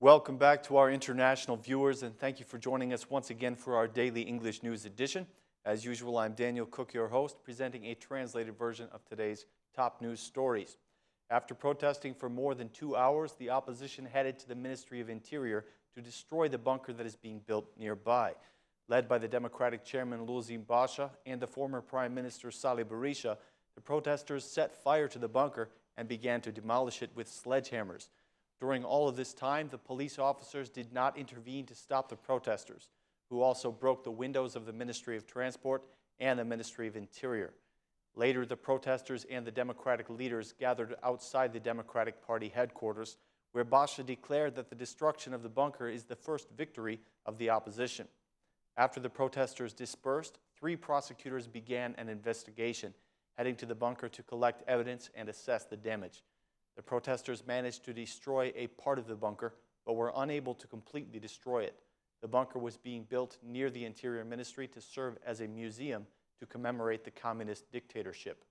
Welcome back to our international viewers, and thank you for joining us once again for our daily English news edition. As usual, I'm Daniel Cook, your host, presenting a translated version of today's top news stories. After protesting for more than 2 hours, the opposition headed to the Ministry of Interior to destroy the bunker that is being built nearby. Led by the Democratic chairman Lulzim Basha and the former Prime Minister Salih Berisha, the protesters set fire to the bunker and began to demolish it with sledgehammers. During all of this time, the police officers did not intervene to stop the protesters, who also broke the windows of the Ministry of Transport and the Ministry of Interior. Later, the protesters and the Democratic leaders gathered outside the Democratic Party headquarters, where Basha declared that the destruction of the bunker is the first victory of the opposition. After the protesters dispersed, 3 prosecutors began an investigation, heading to the bunker to collect evidence and assess the damage. The protesters managed to destroy a part of the bunker, but were unable to completely destroy it. The bunker was being built near the Interior Ministry to serve as a museum to commemorate the communist dictatorship.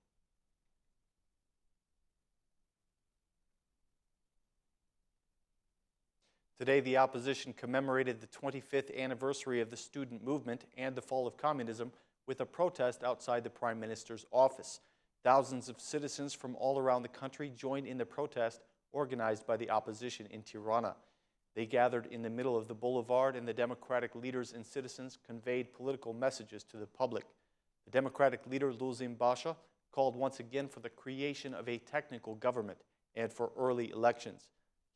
Today, the opposition commemorated the 25th anniversary of the student movement and the fall of communism with a protest outside the Prime Minister's office. Thousands of citizens from all around the country joined in the protest organized by the opposition in Tirana. They gathered in the middle of the boulevard, and the Democratic leaders and citizens conveyed political messages to the public. The Democratic leader Lulzim Basha called once again for the creation of a technical government and for early elections.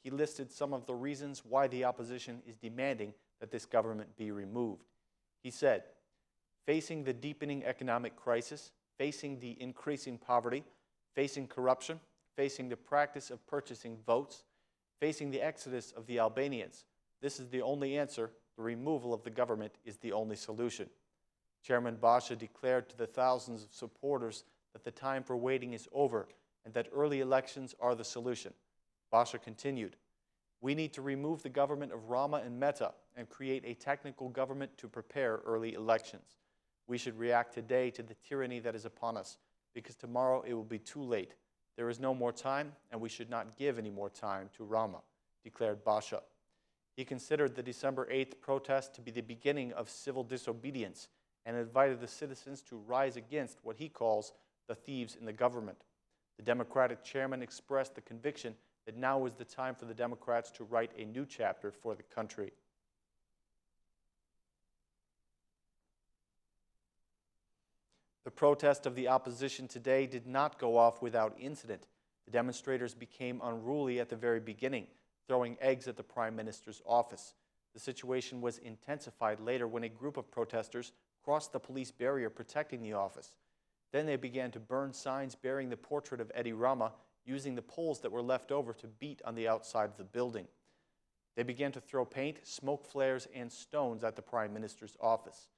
He listed some of the reasons why the opposition is demanding that this government be removed. He said, facing the deepening economic crisis, facing the increasing poverty, facing corruption, facing the practice of purchasing votes, facing the exodus of the Albanians, this is the only answer. The removal of the government is the only solution. Chairman Basha declared to the thousands of supporters that the time for waiting is over and that early elections are the solution. Basha continued, "We need to remove the government of Rama and Meta and create a technical government to prepare early elections. We should react today to the tyranny that is upon us, because tomorrow it will be too late. There is no more time, and we should not give any more time to Rama," declared Basha. He considered the December 8th protest to be the beginning of civil disobedience and invited the citizens to rise against what he calls the thieves in the government. The Democratic chairman expressed the conviction that now is the time for the Democrats to write a new chapter for the country. The protest of the opposition today did not go off without incident. The demonstrators became unruly at the very beginning, throwing eggs at the Prime Minister's office. The situation was intensified later when a group of protesters crossed the police barrier protecting the office. Then they began to burn signs bearing the portrait of Rama, using the poles that were left over to beat on the outside of the building. They began to throw paint, smoke flares, and stones at the Prime Minister's office.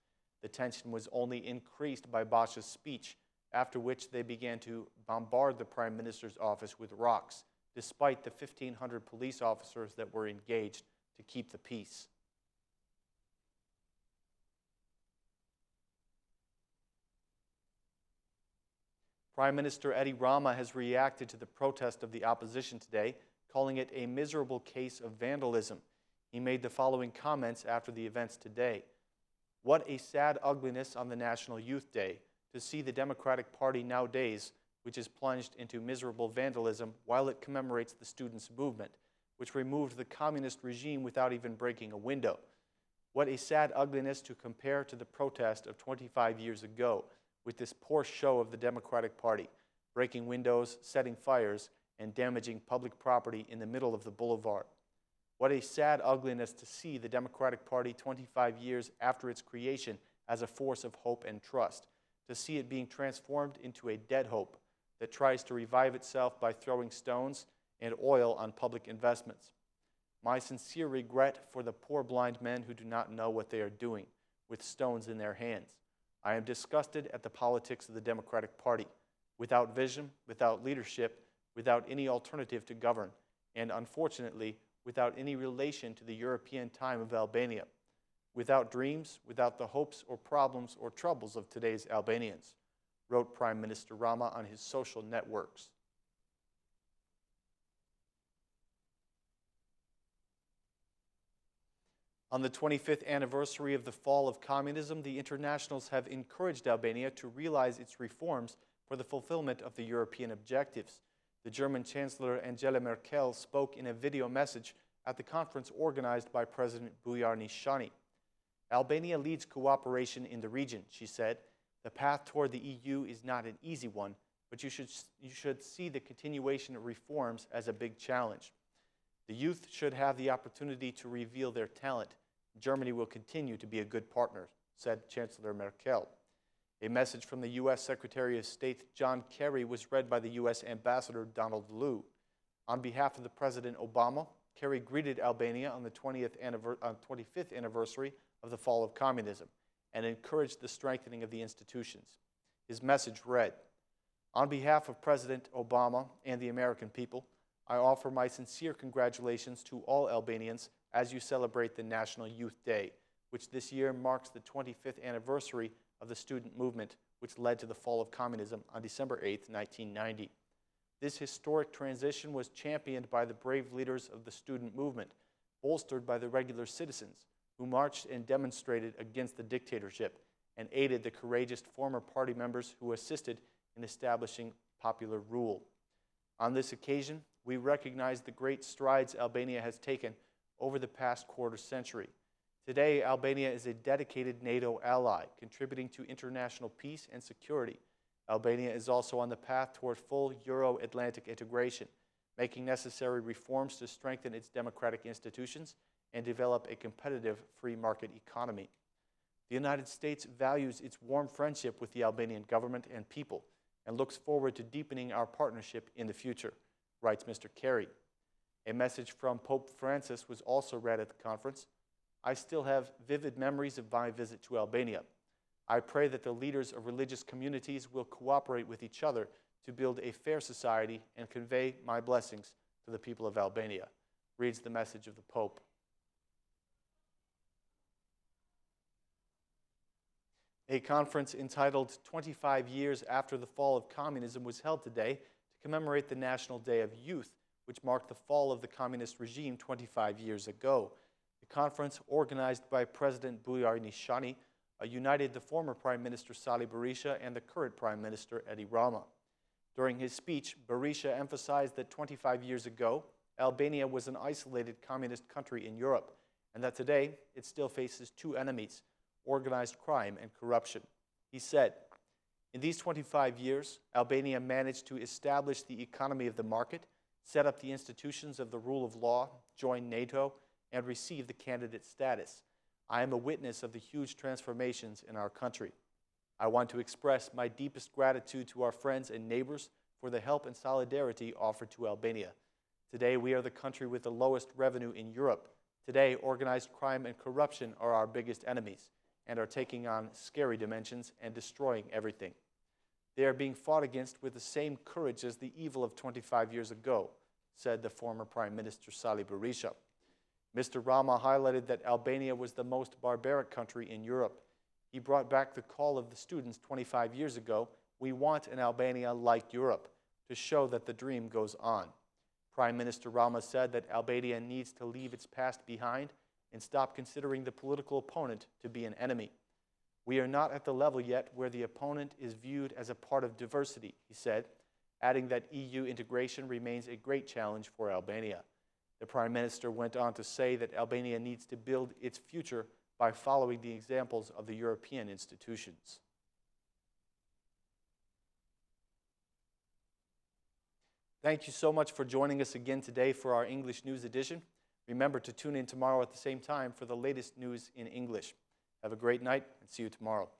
The tension was only increased by Basha's speech, after which they began to bombard the Prime Minister's office with rocks, despite the 1,500 police officers that were engaged to keep the peace. Prime Minister Rama has reacted to the protest of the opposition today, calling it a miserable case of vandalism. He made the following comments after the events today. "What a sad ugliness on the National Youth Day to see the Democratic Party nowadays, which is plunged into miserable vandalism while it commemorates the students' movement, which removed the communist regime without even breaking a window. What a sad ugliness to compare to the protest of 25 years ago, with this poor show of the Democratic Party, breaking windows, setting fires, and damaging public property in the middle of the boulevard. What a sad ugliness to see the Democratic Party 25 years after its creation as a force of hope and trust, to see it being transformed into a dead hope that tries to revive itself by throwing stones and oil on public investments. My sincere regret for the poor blind men who do not know what they are doing, with stones in their hands. I am disgusted at the politics of the Democratic Party, without vision, without leadership, without any alternative to govern, and unfortunately, without any relation to the European time of Albania, without dreams, without the hopes or problems or troubles of today's Albanians," wrote Prime Minister Rama on his social networks. On the 25th anniversary of the fall of communism, the internationals have encouraged Albania to realize its reforms for the fulfillment of the European objectives. The German Chancellor Angela Merkel spoke in a video message at the conference organized by President Bujar Nishani. Albania leads cooperation in the region, she said. The path toward the EU is not an easy one, but you should see the continuation of reforms as a big challenge. The youth should have the opportunity to reveal their talent. Germany will continue to be a good partner, said Chancellor Merkel. A message from the U.S. Secretary of State John Kerry was read by the U.S. Ambassador Donald Liu. On behalf of the President Obama, Kerry greeted Albania on the 25th anniversary of the fall of communism and encouraged the strengthening of the institutions. His message read, "On behalf of President Obama and the American people, I offer my sincere congratulations to all Albanians as you celebrate the National Youth Day, which this year marks the 25th anniversary of the student movement, which led to the fall of communism on December 8, 1990. This historic transition was championed by the brave leaders of the student movement, bolstered by the regular citizens who marched and demonstrated against the dictatorship and aided the courageous former party members who assisted in establishing popular rule. On this occasion, we recognize the great strides Albania has taken over the past quarter century. Today, Albania is a dedicated NATO ally, contributing to international peace and security. Albania is also on the path toward full Euro-Atlantic integration, making necessary reforms to strengthen its democratic institutions and develop a competitive free market economy. The United States values its warm friendship with the Albanian government and people and looks forward to deepening our partnership in the future," writes Mr. Kerry. A message from Pope Francis was also read at the conference. "I still have vivid memories of my visit to Albania. I pray that the leaders of religious communities will cooperate with each other to build a fair society and convey my blessings to the people of Albania," reads the message of the Pope. A conference entitled 25 Years After the Fall of Communism was held today to commemorate the National Day of Youth, which marked the fall of the communist regime 25 years ago. The conference, organized by President Bujar Nishani, united the former Prime Minister Sali Berisha and the current Prime Minister Rama. During his speech, Berisha emphasized that 25 years ago, Albania was an isolated communist country in Europe, and that today it still faces two enemies: organized crime and corruption. He said, "In these 25 years, Albania managed to establish the economy of the market, set up the institutions of the rule of law, join NATO, and receive the candidate status. I am a witness of the huge transformations in our country. I want to express my deepest gratitude to our friends and neighbors for the help and solidarity offered to Albania. Today, we are the country with the lowest revenue in Europe. Today, organized crime and corruption are our biggest enemies and are taking on scary dimensions and destroying everything. They are being fought against with the same courage as the evil of 25 years ago," said the former Prime Minister Sali Berisha. Mr. Rama highlighted that Albania was the most barbaric country in Europe. He brought back the call of the students 25 years ago, "We want an Albania like Europe," to show that the dream goes on. Prime Minister Rama said that Albania needs to leave its past behind and stop considering the political opponent to be an enemy. "We are not at the level yet where the opponent is viewed as a part of diversity," he said, adding that EU integration remains a great challenge for Albania. The Prime Minister went on to say that Albania needs to build its future by following the examples of the European institutions. Thank you so much for joining us again today for our English News Edition. Remember to tune in tomorrow at the same time for the latest news in English. Have a great night and see you tomorrow.